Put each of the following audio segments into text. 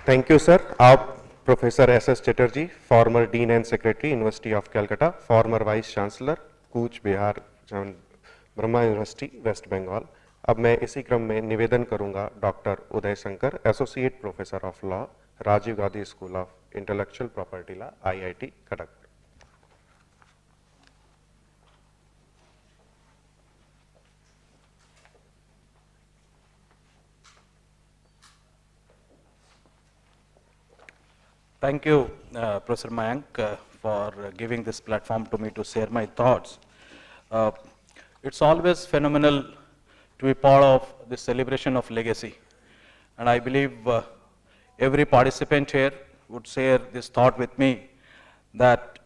Thank you, sir. आप Professor S.S. Chatterjee, former Dean and Secretary, University of Calcutta, former Vice Chancellor, Cooch Behar Brahma university, West Bengal. अब मैं इसी क्रम में निवेदन करूंगा doctor Uday Shankar, associate professor of law, Rajiv Gandhi school of intellectual property law, IIT Kharagpur. Thank you, Professor Mayank, for giving this platform to me to share my thoughts. It's always phenomenal to be part of the celebration of legacy. And I believe every participant here would share this thought with me, that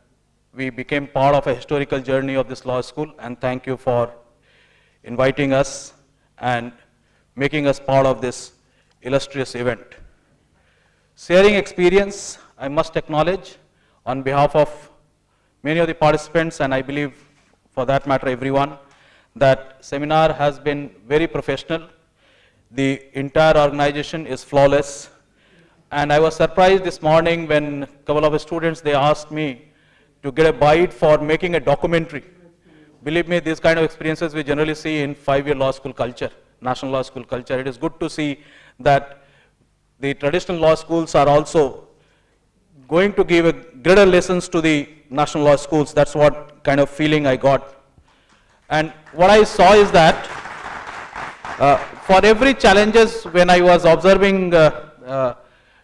we became part of a historical journey of this law school, and thank you for inviting us and making us part of this illustrious event. Sharing experience, I must acknowledge on behalf of many of the participants, and I believe for that matter everyone, that seminar has been very professional. The entire organization is flawless. And I was surprised this morning when a couple of students, they asked me to get a bite for making a documentary. Believe me, these kind of experiences we generally see in 5-year law school culture, national law school culture. It is good to see that the traditional law schools are also going to give a greater lessons to the national law schools. That's what kind of feeling I got. And what I saw is that for every challenges, when I was observing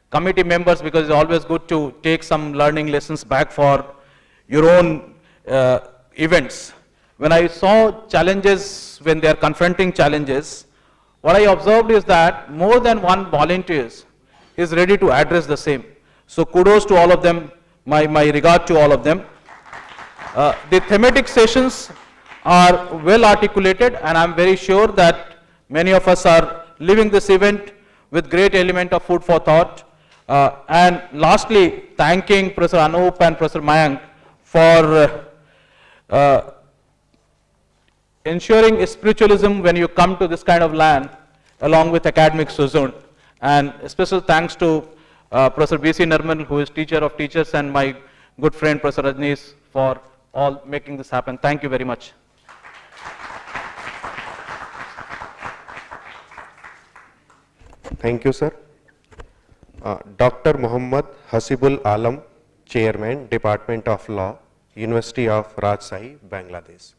committee members, because it's always good to take some learning lessons back for your own events. When I saw challenges, when they are confronting challenges, what I observed is that more than one volunteers is ready to address the same. So kudos to all of them, my regard to all of them. The thematic sessions are well articulated, and I'm very sure that many of us are leaving this event with great element of food for thought. And lastly, thanking Professor Anup and Professor Mayank for ensuring spiritualism when you come to this kind of land along with academic sojourn. And special thanks to Professor B.C. Narman, who is teacher of teachers, and my good friend Professor Rajneesh for all making this happen. Thank you very much. Thank you, sir. Dr. Muhammad Hasibul Alam, Chairman, Department of Law, University of Rajshahi, Bangladesh.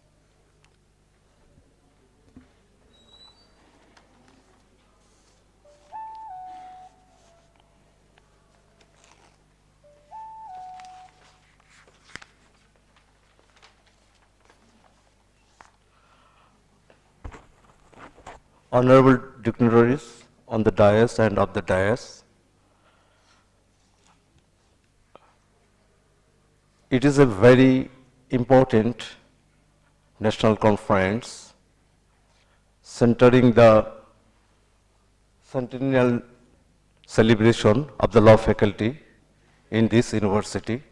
Honorable dignitaries on the dais and of the dais, it is a very important national conference centering the centennial celebration of the law faculty in this university,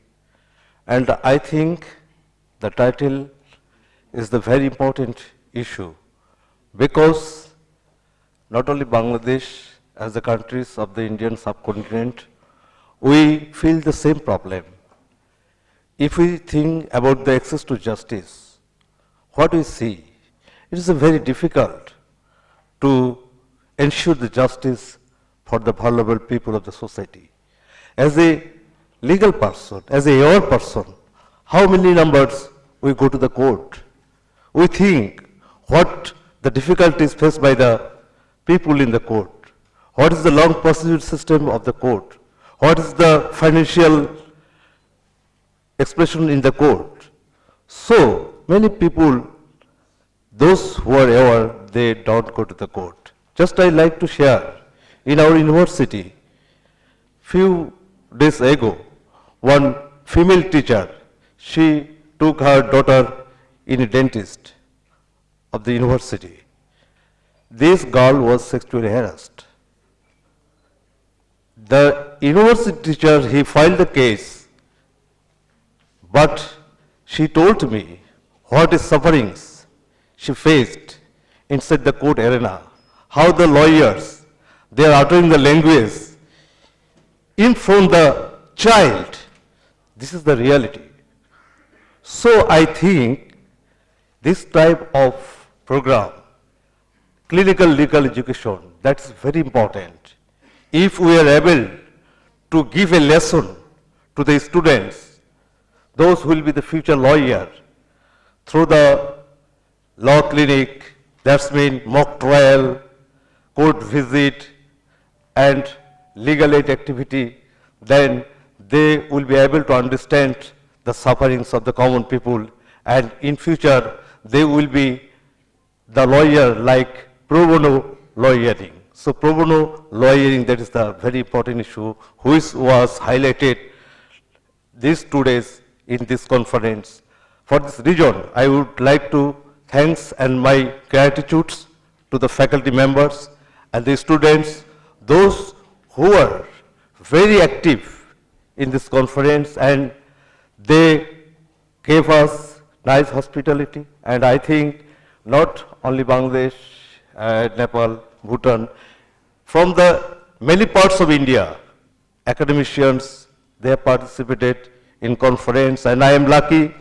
and I think the title is the very important issue, because not only Bangladesh, as the countries of the Indian subcontinent, we feel the same problem. If we think about the access to justice, what we see, it is very difficult to ensure the justice for the vulnerable people of the society. As a legal person, as a young person, how many numbers we go to the court? We think what the difficulties faced by the people in the court. What is the long procedure system of the court? What is the financial expression in the court? So many people, those who are aware, they don't go to the court. Just I like to share, in our university, few days ago, one female teacher, she took her daughter in a dentist of the university. This girl was sexually harassed. The university teacher, he filed the case, but she told me what is sufferings she faced inside the court arena, how the lawyers, they are uttering the language in from the child. This is the reality. So I think this type of program, clinical legal education, that's very important. If we are able to give a lesson to the students, those who will be the future lawyer, through the law clinic, that's mean mock trial, court visit, and legal aid activity, then they will be able to understand the sufferings of the common people, and in future they will be the lawyer like pro bono lawyering. So pro bono lawyering, that is the very important issue which was highlighted these 2 days in this conference. For this reason, I would like to thanks and my gratitudes to the faculty members and the students, those who are very active in this conference, and they gave us nice hospitality. And I think not only Bangladesh, Nepal, Bhutan, from the many parts of India, academicians, they have participated in conference, and I am lucky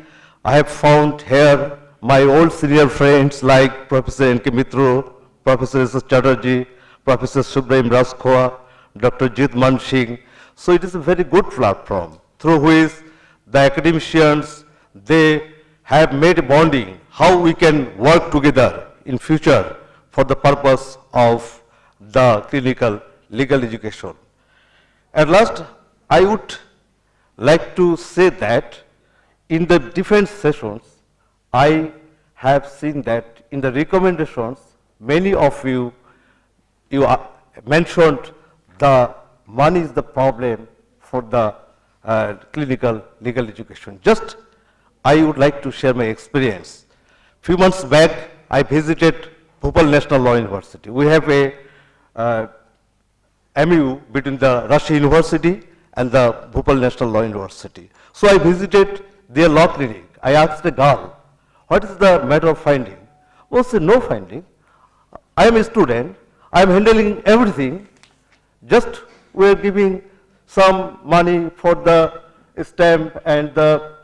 I have found here my old senior friends like Professor N.K. Mitro, Professor S.S. Chatterjee, Professor Subrahim Raskhoa, Dr. Jit Mansingh. So it is a very good platform through which the academicians, they have made a bonding, how we can work together in future for the purpose of the clinical legal education. At last, I would like to say that in the different sessions, I have seen that in the recommendations, many of you mentioned the money is the problem for the clinical legal education. Just I would like to share my experience. Few months back, I visited Bhopal National Law University. We have a MU between the Russian University and the Bhopal National Law University. So I visited their law clinic. I asked a girl, what is the matter of finding? Oh, said, no finding. I am a student. I am handling everything. Just we are giving some money for the stamp and the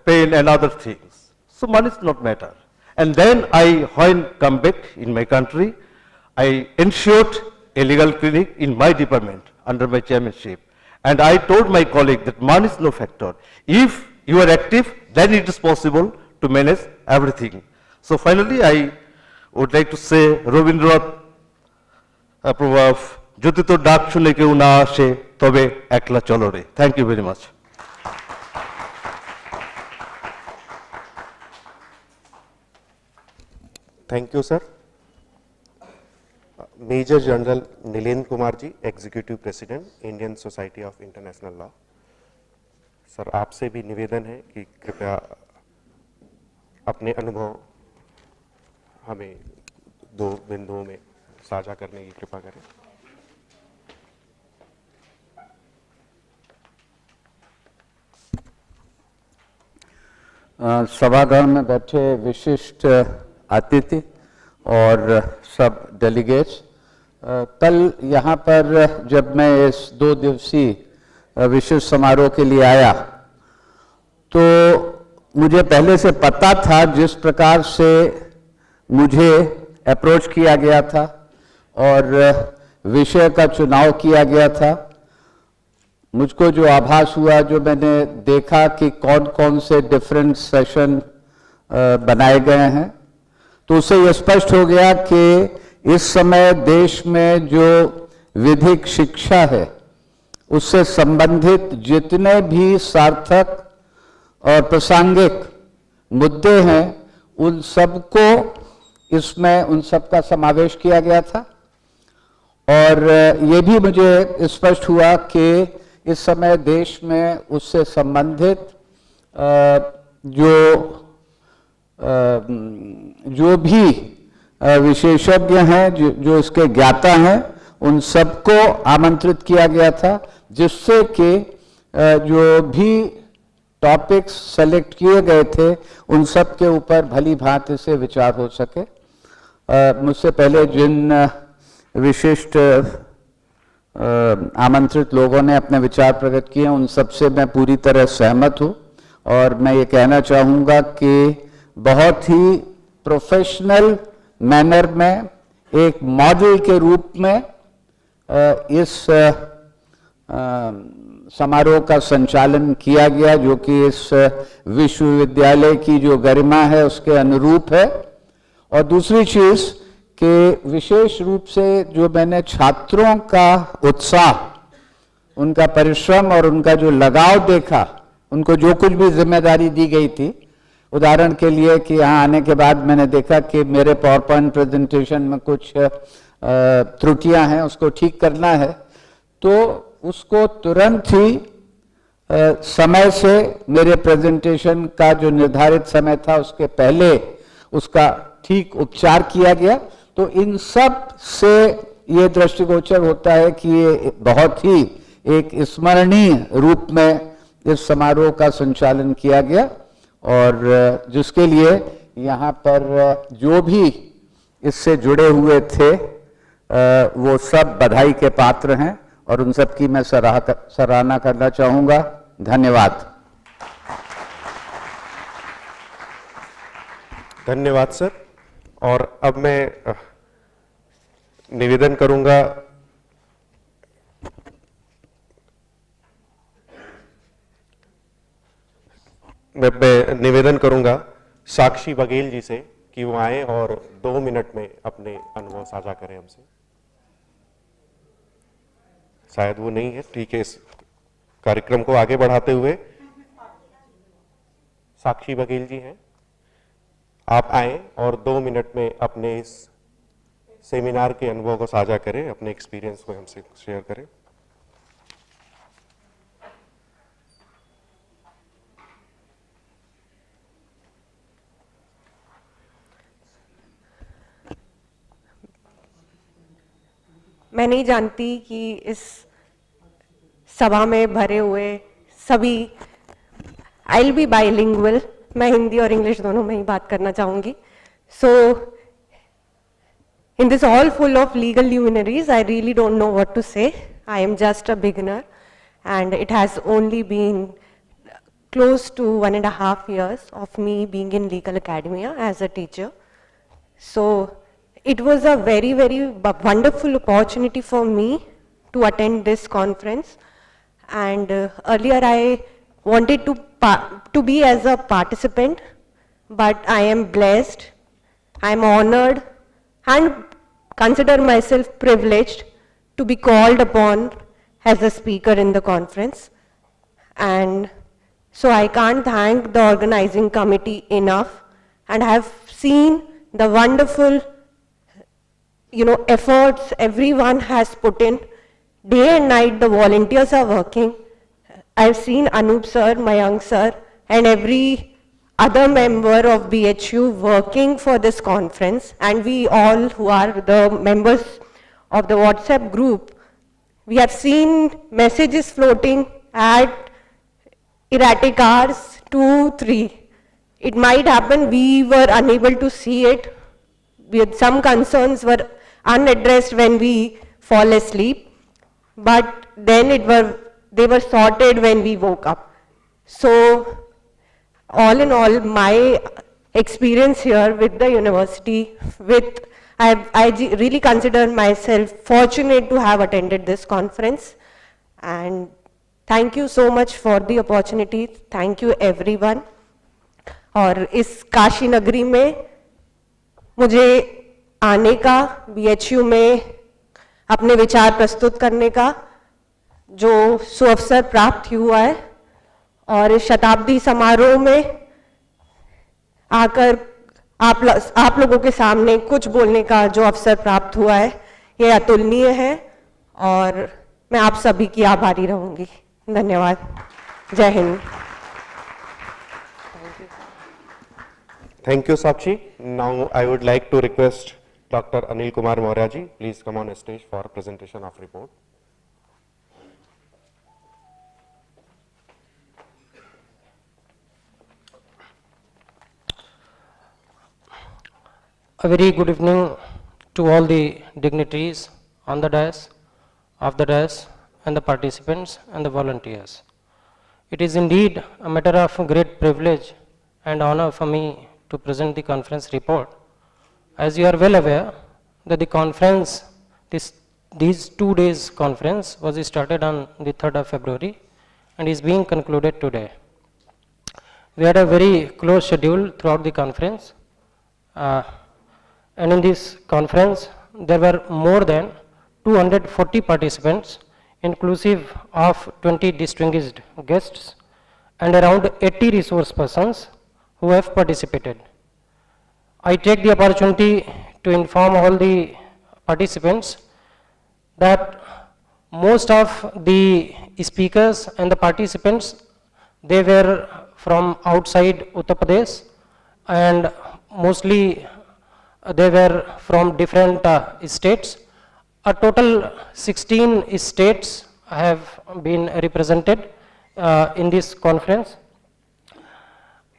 pen and other things. So money is not matter. And then when come back in my country, I ensured a legal clinic in my department under my chairmanship. And I told my colleague that money is no factor. If you are active, then it is possible to manage everything. So finally, I would like to say Rabindranath proverb, "Jodi to ডাক শুনে কেউ না আসে তবে একলা চলো রে." Thank you very much. Thank you, sir. Major General Nilendra Kumar ji, Executive President, Indian Society of International Law. Sir आपसे भी निवेदन है कि कृपया अपने अनुभव हमें 2 बिंदुओं में साझा करने की कृपा करें। सभागार में बैठे विशिष्ट अतिथि और सब डेलीगेट्स, कल यहाँ पर जब मैं इस 2 दिवसीय विशिष्ट समारोह के लिए आया तो मुझे पहले से पता था जिस प्रकार से मुझे अप्रोच किया गया था और विषय का चुनाव किया गया था। मुझको जो आभास हुआ, जो मैंने देखा कि कौन कौन से डिफरेंट सेशन बनाए गए हैं, तो उससे यह स्पष्ट हो गया कि इस समय देश में जो विधिक शिक्षा है उससे संबंधित जितने भी सार्थक और प्रासंगिक मुद्दे हैं उन सबको इसमें उन सबका समावेश किया गया था। और ये भी मुझे स्पष्ट हुआ कि इस समय देश में उससे संबंधित जो भी विशेषज्ञ हैं, जो इसके ज्ञाता हैं, उन सबको आमंत्रित किया गया था, जिससे कि जो भी टॉपिक्स सेलेक्ट किए गए थे उन सब के ऊपर भली भांति से विचार हो सके। मुझसे पहले जिन विशिष्ट आमंत्रित लोगों ने अपने विचार प्रकट किए, उन सब से मैं पूरी तरह सहमत हूँ। और मैं ये कहना चाहूँगा कि बहुत ही प्रोफेशनल मैनर में, एक मॉडल के रूप में इस समारोह का संचालन किया गया, जो कि इस विश्वविद्यालय की जो गरिमा है उसके अनुरूप है। और दूसरी चीज कि विशेष रूप से जो मैंने छात्रों का उत्साह, उनका परिश्रम और उनका जो लगाव देखा, उनको जो कुछ भी जिम्मेदारी दी गई थी, उदाहरण के लिए कि यहाँ आने के बाद मैंने देखा कि मेरे पावर पॉइंट प्रेजेंटेशन में कुछ त्रुटियां हैं, उसको ठीक करना है, तो उसको तुरंत ही समय से, मेरे प्रेजेंटेशन का जो निर्धारित समय था उसके पहले उसका ठीक उपचार किया गया। तो इन सब से ये दृष्टिगोचर होता है कि ये बहुत ही एक स्मरणीय रूप में इस समारोह का संचालन किया गया, और जिसके लिए यहाँ पर जो भी इससे जुड़े हुए थे वो सब बधाई के पात्र हैं, और उन सब की मैं सराहना करना चाहूँगा। धन्यवाद। धन्यवाद सर। और अब मैं निवेदन करूंगा साक्षी बघेल जी से कि वो आए और 2 मिनट में अपने अनुभव साझा करें हमसे। शायद वो नहीं है, ठीक है। इस कार्यक्रम को आगे बढ़ाते हुए साक्षी बघेल जी हैं, आप आए और 2 मिनट में अपने इस सेमिनार के अनुभव को साझा करें, अपने एक्सपीरियंस को हमसे शेयर करें। मैं नहीं जानती कि इस सभा में भरे हुए सभी, आई विल बी बाइलिंगुअल, मैं हिंदी और इंग्लिश दोनों में ही बात करना चाहूंगी। सो in this hall full of legal luminaries, I really don't know what to say. I am just a beginner, and it has only been close to 1.5 years of me being in legal academia as a teacher. So it was a very, very wonderful opportunity for me to attend this conference. And earlier I wanted to be as a participant, but I am blessed, I am honored, and consider myself privileged to be called upon as a speaker in the conference. And so I can't thank the organizing committee enough, and I have seen the wonderful efforts everyone has put in. Day and night the volunteers are working. I've seen Anup sir, Mayank sir, and every other member of BHU working for this conference, and we all who are the members of the WhatsApp group, we have seen messages floating at erratic hours, 2, 3. It might happen we were unable to see it. Some concerns were unaddressed when we fall asleep, but then they were sorted when we woke up. So all in all, my experience here with the university, I really consider myself fortunate to have attended this conference. And thank you so much for the opportunity. Thank you everyone. और इस काशी नगरी में मुझे आने का, BHU में अपने विचार प्रस्तुत करने का जो सुअवसर प्राप्त हुआ है, और इस शताब्दी समारोह में आकर आप लोगों के सामने कुछ बोलने का जो अवसर प्राप्त हुआ है, ये अतुलनीय है, और मैं आप सभी की आभारी रहूंगी। धन्यवाद। जय Hind. Thank you, Sakshi. Now I would like to request Dr. Anil Kumar Maurya ji, please come on stage for presentation of report. A very good evening to all the dignitaries on the dais, of the dais and the participants and the volunteers. It is indeed a matter of great privilege and honor for me to present the conference report. As you are well aware that the conference, these 2 days conference was started on the 3rd of February and is being concluded today. We had a very close schedule throughout the conference, and in this conference there were more than 240 participants, inclusive of 20 distinguished guests and around 80 resource persons who have participated. I take the opportunity to inform all the participants that most of the speakers and the participants, they were from outside Uttar Pradesh, and mostly they were from different states. A total 16 states have been represented in this conference.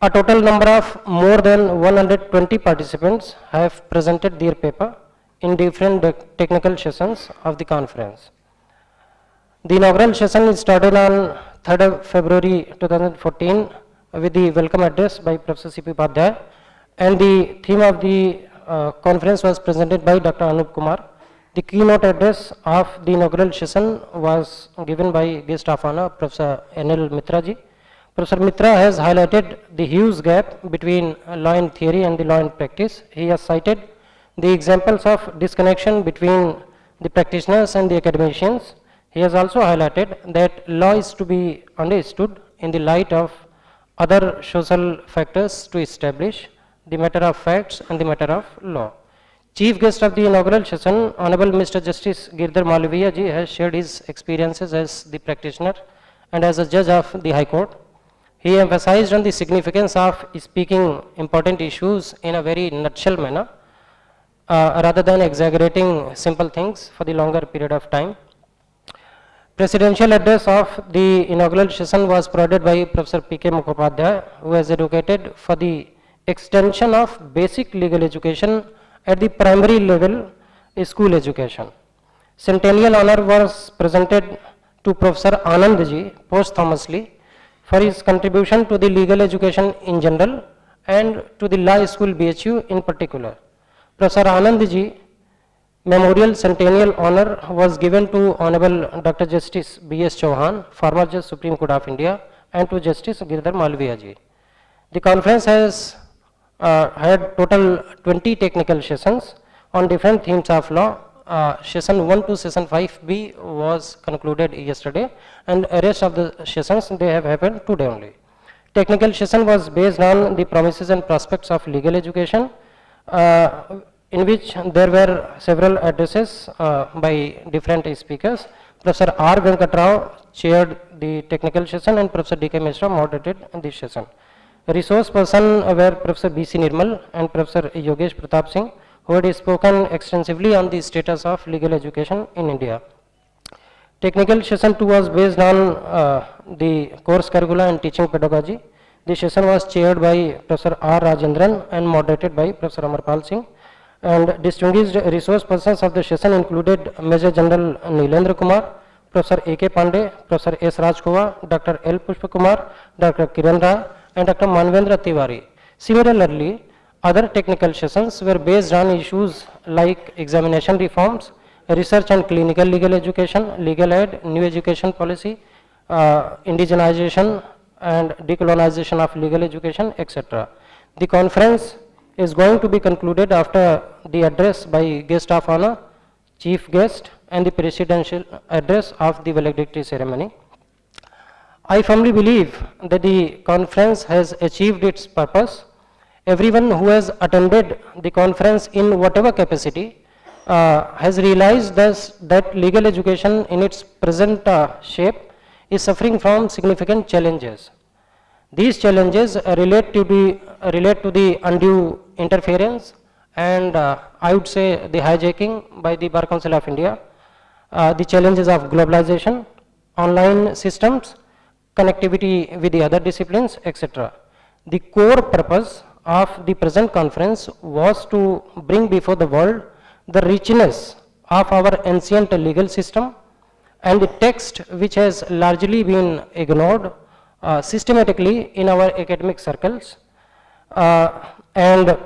A total number of more than 120 participants have presented their paper in different technical sessions of the conference. The inaugural session started on 3rd of February 2014 with the welcome address by Professor C.P. Upadhyay, and the theme of the conference was presented by Dr. Anup Kumar. The keynote address of the inaugural session was given by guest of honor Professor N.L. Mitra ji. Professor Mitra has highlighted the huge gap between law in theory and the law in practice. He has cited the examples of disconnection between the practitioners and the academicians. He has also highlighted that law is to be understood in the light of other social factors to establish the matter of facts and the matter of law. Chief guest of the inaugural session, Honorable Mr. Justice Girdhar Malviya ji, has shared his experiences as the practitioner and as a judge of the High Court. He emphasized on the significance of speaking important issues in a very nutshell manner, rather than exaggerating simple things for the longer period of time. Presidential address of the inaugural session was provided by Professor P.K. Mukhopadhyay, who has advocated for the extension of basic legal education at the primary level school education. Centennial honor was presented to Professor Anand ji posthumously for his contribution to the legal education in general and to the law school BHU in particular. Professor Anand ji Memorial Centennial honor was given to Honorable Dr. Justice B.S. Chauhan, former Judge Supreme Court of India, and to Justice Girdhar Malviya ji. The conference has had total 20 technical sessions on different themes of law. Session 1 to session 5B was concluded yesterday, and the rest of the sessions, they have happened today only. Technical session was based on the promises and prospects of legal education, in which there were several addresses by different speakers. Professor R. Venkatrao chaired the technical session and Professor D.K. Mishra moderated this session. Resource person were Professor B.C. Nirmal and Professor Yogesh Pratap Singh, who had spoken extensively on the status of legal education in India. Technical session 2 was based on the course curricula and teaching pedagogy. The session was chaired by Professor R. Rajendran and moderated by Professor Amarpal Singh. And distinguished resource persons of the session included Major General Neelendra Kumar, Professor A.K. Pandey, Professor S. Rajkova, Dr. L. Pushpakumar, Dr. Kiran Rai, and Dr. Manvendra Tiwari. Similarly, other technical sessions were based on issues like examination reforms, research and clinical legal education, legal aid, new education policy, indigenization and decolonization of legal education, etc. The conference is going to be concluded after the address by guest of honor, chief guest, and the presidential address of the valedictory ceremony. I firmly believe that the conference has achieved its purpose. Everyone who has attended the conference in whatever capacity has realized that legal education in its present shape is suffering from significant challenges. These challenges relate to the undue interference and I would say the hijacking by the Bar Council of India, the challenges of globalization, online systems, connectivity with the other disciplines, etc. The core purpose of the present conference was to bring before the world the richness of our ancient legal system, and the text which has largely been ignored systematically in our academic circles. And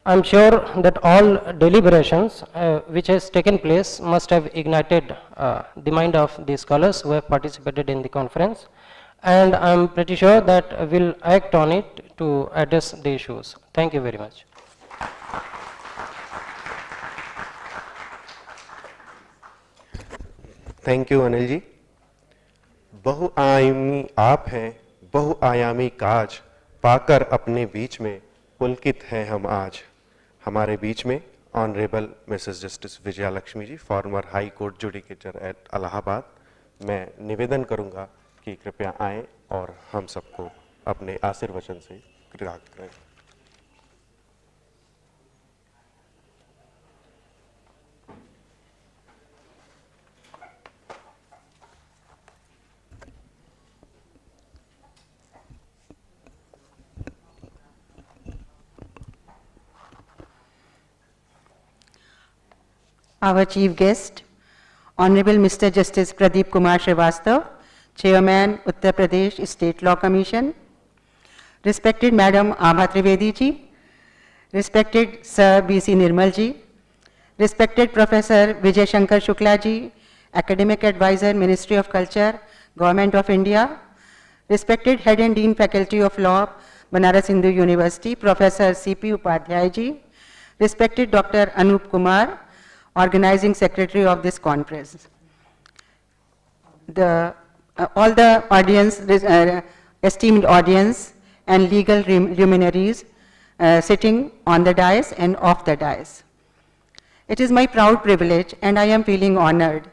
I'm sure that all deliberations which has taken place must have ignited the mind of the scholars who have participated in the conference, and I'm pretty sure that we'll act on it to address the issues. Thank you very much. Thank you Anil ji. बहुआयामी आप हैं, बहुआयामी काज पाकर अपने बीच में पुलकित हैं हम आज। हमारे बीच में honourable Mrs justice Vijaya Lakshmi ji, former high court judicator at Allahabad. मैं निवेदन करूंगा कि कृपया आएं और हम सबको अपने आशीर्वचन से कृतार्थ करें। Our chief guest, Honorable Mr. Justice Pradeep Kumar Srivastav, Chairman, Uttar Pradesh State Law Commission, respected Madam Abha Trivedi ji, respected Sir B.C. Nirmal ji, respected Professor Vijay Shankar Shukla ji, Academic Advisor, Ministry of Culture, Government of India, respected Head and Dean Faculty of Law, Banaras Hindu University, Professor C.P. Upadhyay ji, respected Dr. Anup Kumar, Organizing Secretary of this conference. All the audience, esteemed audience and legal luminaries sitting on the dais and off the dais. It is my proud privilege, and I am feeling honored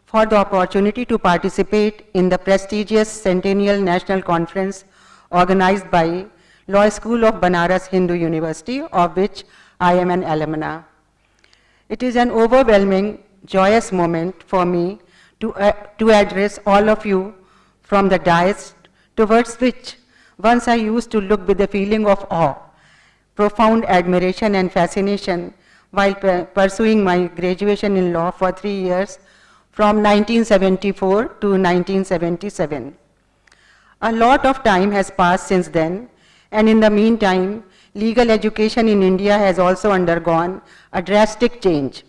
for the opportunity to participate in the prestigious Centennial National Conference organized by Law School of Banaras Hindu University, of which I am an alumna. It is an overwhelming, joyous moment for me to address all of you from the dais, towards which once I used to look with a feeling of awe, profound admiration and fascination while pursuing my graduation in law for 3 years from 1974 to 1977. A lot of time has passed since then, and in the meantime, legal education in India has also undergone a drastic change.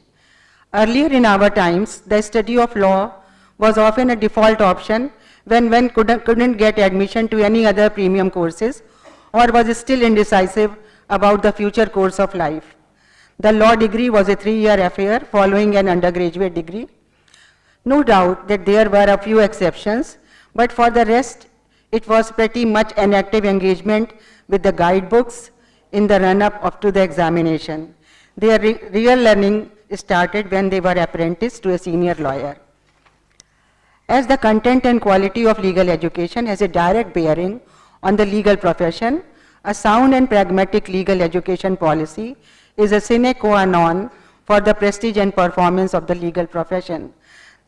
Earlier in our times, the study of law was often a default option when one couldn't get admission to any other premium courses or was still indecisive about the future course of life. The law degree was a 3-year affair following an undergraduate degree. No doubt that there were a few exceptions, but for the rest, it was pretty much an active engagement with the guidebooks in the run-up to the examination. Their real learning started when they were apprenticed to a senior lawyer. As the content and quality of legal education has a direct bearing on the legal profession, a sound and pragmatic legal education policy is a sine qua non for the prestige and performance of the legal profession.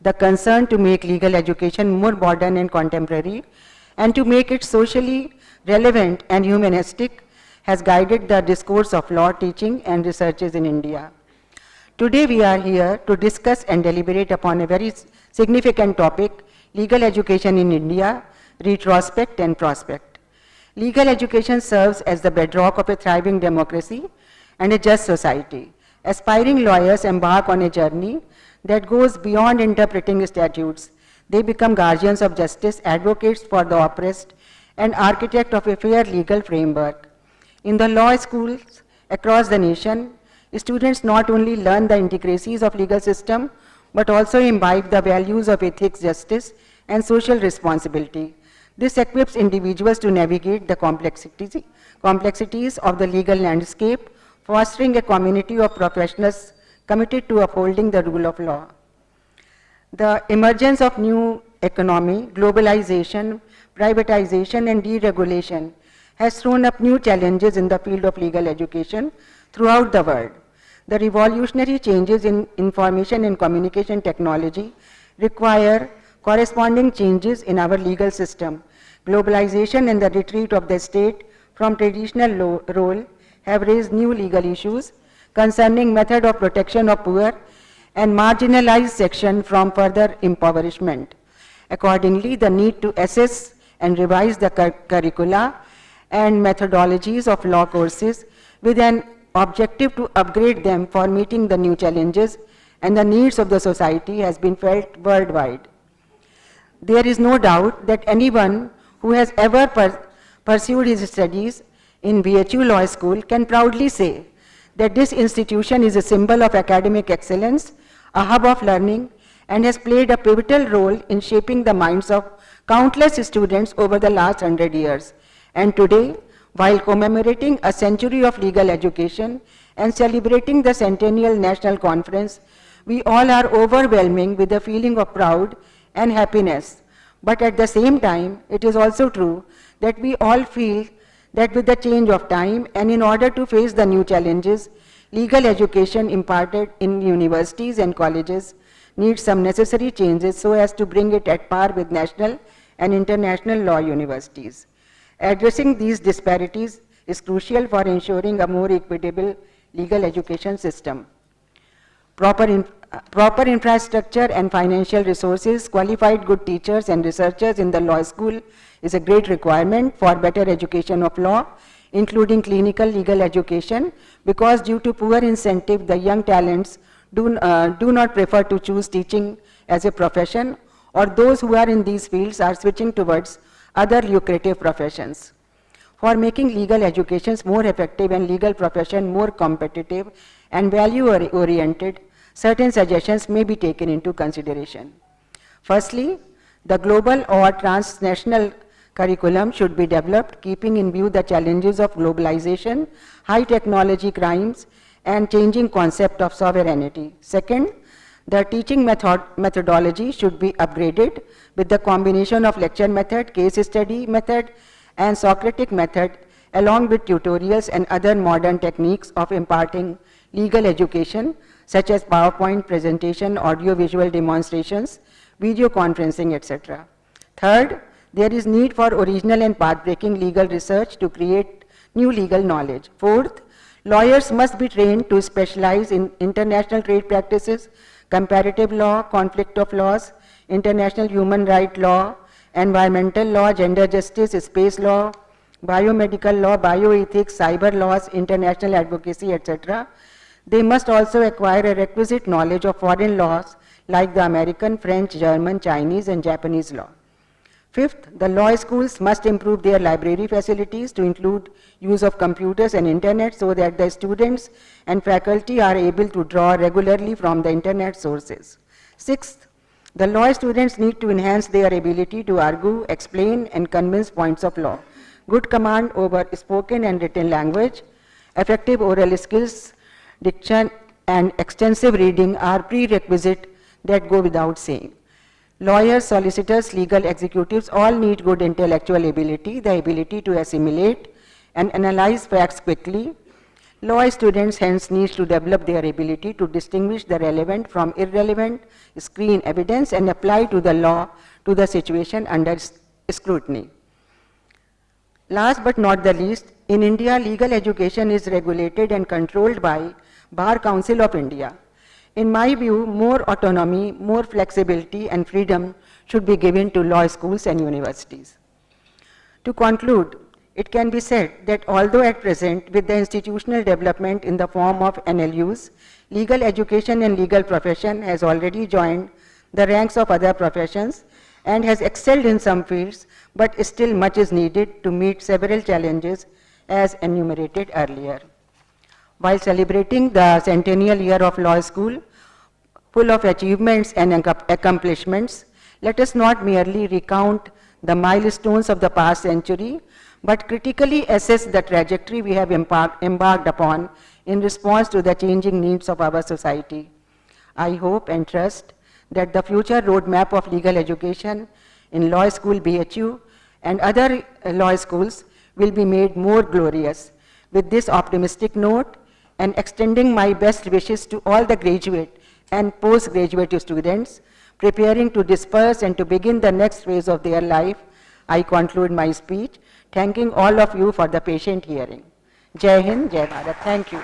The concern to make legal education more modern and contemporary and to make it socially relevant and humanistic has guided the discourse of law teaching and researches in India. Today we are here to discuss and deliberate upon a very significant topic, legal education in India, retrospect and prospect. Legal education serves as the bedrock of a thriving democracy and a just society. Aspiring lawyers embark on a journey that goes beyond interpreting statutes. They become guardians of justice, advocates for the oppressed, and architect of a fair legal framework. In the law schools across the nation, students not only learn the intricacies of legal system, but also imbibe the values of ethics, justice, and social responsibility. This equips individuals to navigate the complexities of the legal landscape, fostering a community of professionals committed to upholding the rule of law. The emergence of new economy, globalization, privatization, and deregulation has thrown up new challenges in the field of legal education throughout the world. The revolutionary changes in information and communication technology require corresponding changes in our legal system. Globalization and the retreat of the state from traditional role have raised new legal issues concerning method of protection of poor and marginalized section from further impoverishment. Accordingly, the need to assess and revise the curricula and methodologies of law courses with an objective to upgrade them for meeting the new challenges and the needs of the society has been felt worldwide. There is no doubt that anyone who has ever pursued his studies in BHU Law School can proudly say that this institution is a symbol of academic excellence, a hub of learning, and has played a pivotal role in shaping the minds of countless students over the last 100 years. And today, while commemorating a century of legal education and celebrating the Centennial National Conference, we all are overwhelming with a feeling of pride and happiness. But at the same time, it is also true that we all feel that with the change of time and in order to face the new challenges, legal education imparted in universities and colleges needs some necessary changes so as to bring it at par with national and international law universities. Addressing these disparities is crucial for ensuring a more equitable legal education system. Proper infrastructure and financial resources, qualified good teachers and researchers in the law school is a great requirement for better education of law, including clinical legal education, because due to poor incentive, the young talents do not prefer to choose teaching as a profession, or those who are in these fields are switching towards other lucrative professions. For making legal educations more effective and legal profession more competitive and value-oriented, certain suggestions may be taken into consideration. Firstly, the global or transnational curriculum should be developed, keeping in view the challenges of globalization, high technology crimes, and changing concept of sovereignty. Second, the teaching methodology should be upgraded with the combination of lecture method, case study method, and Socratic method, along with tutorials and other modern techniques of imparting legal education, such as PowerPoint presentation, audio-visual demonstrations, video conferencing, etc. Third, there is need for original and path-breaking legal research to create new legal knowledge. Fourth, lawyers must be trained to specialize in international trade practices, comparative law, conflict of laws, international human rights law, environmental law, gender justice, space law, biomedical law, bioethics, cyber laws, international advocacy, etc. They must also acquire a requisite knowledge of foreign laws like the American, French, German, Chinese, and Japanese law. Fifth, the law schools must improve their library facilities to include use of computers and internet so that the students and faculty are able to draw regularly from the internet sources. Sixth, the law students need to enhance their ability to argue, explain, and convince points of law. Good command over spoken and written language, effective oral skills, diction, and extensive reading are prerequisites that go without saying. Lawyers, solicitors, legal executives all need good intellectual ability, the ability to assimilate and analyze facts quickly. Law students hence need to develop their ability to distinguish the relevant from irrelevant, screen evidence, and apply to the law to the situation under scrutiny. Last but not the least, in India, legal education is regulated and controlled by Bar Council of India. In my view, more autonomy, more flexibility, and freedom should be given to law schools and universities. To conclude, it can be said that although at present, with the institutional development in the form of NLUs, legal education and legal profession has already joined the ranks of other professions and has excelled in some fields, but still much is needed to meet several challenges as enumerated earlier. While celebrating the centennial year of law school, full of achievements and accomplishments, let us not merely recount the milestones of the past century, but critically assess the trajectory we have embarked upon in response to the changing needs of our society. I hope and trust that the future roadmap of legal education in Law School BHU and other law schools will be made more glorious. With this optimistic note, and extending my best wishes to all the graduate and postgraduate students preparing to disperse and to begin the next phase of their life, I conclude my speech, thanking all of you for the patient hearing. Jai Hind, Jai Bharat. Thank you.